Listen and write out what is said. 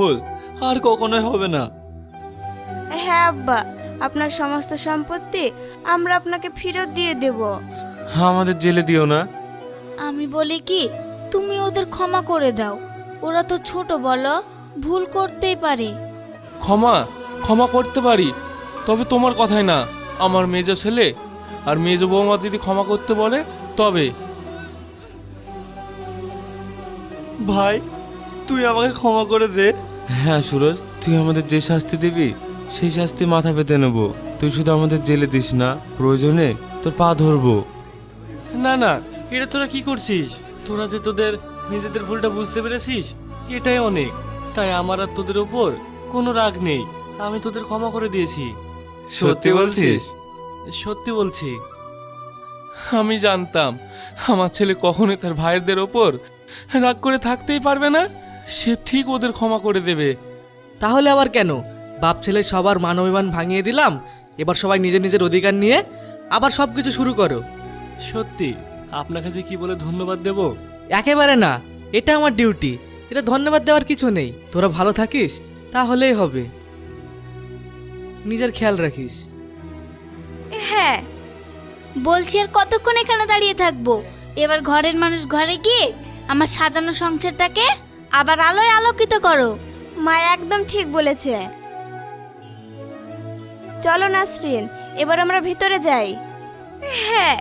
ভুল আর কখনোই হবে না। হ্যাঁ আব্বা, আপনার সমস্ত সম্পত্তি আমরা আপনাকে ফেরত দিয়ে দেব। আমাদের জেলে দিও না। আমি বলি কি, তুমি ওদের ক্ষমা করে দাও। ওরা তো ছোট, বলো, ভুল করতেই পারে। ক্ষমা ক্ষমা করতে পারি, তবে তোমার কথাই না, আমার মেজো ছেলে আর মেজো বৌমা যদি ক্ষমা করতে বলে তবে। ভাই তুই আমাকে ক্ষমা করে দে। হ্যাঁ সুরজ, তুই আমাদের যে শাস্তি দিবি সেই শাস্তি মাথা পেতে নেব। তুই শুধু আমাদের জেলে দিস না, প্রয়োজনে তোর পা ধরবো। না না, এটা তোরা কি করছিস? তোরা যে তোদের নিজেদের ভুলটা বুঝতে পেরেছিস এটাই অনেক। তাই আমার আর তোদের উপর কোনো রাগ নেই, আমি তোদের ক্ষমা করে দিয়েছি। সত্যি বলছিস? সত্যি বলছি। আমি জানতাম আমার ছেলে কখনোই তার ভাইদের ওপর রাগ করে থাকতেই পারবে না, সে ঠিক ওদের ক্ষমা করে দেবে। তাহলে আবার কেন? বাপ ছেলে সবার মান অভিমান ভাঙিয়ে দিলাম, এবার সবাই নিজের নিজের অধিকার নিয়ে আবার সব কিছু শুরু করো। সত্যি আপনাকে যে কি বলে ধন্যবাদ দেব। একেবারে না, এটা আমার ডিউটি, এটা ধন্যবাদ দেওয়ার কিছু নেই। তোরা ভালো থাকিস তাহলেই হবে, নিজের খেয়াল রাখিস। হ্যাঁ, বলছি আর কতক্ষণ এখানে দাঁড়িয়ে থাকবো? এবার ঘরের মানুষ ঘরে গিয়ে আমার সাজানো সংসারটাকে আবার আলোয় আলোকিত করো। মা একদম ঠিক বলেছে। চলো নাসরিন, এবার আমরা ভিতরে যাই। হ্যাঁ।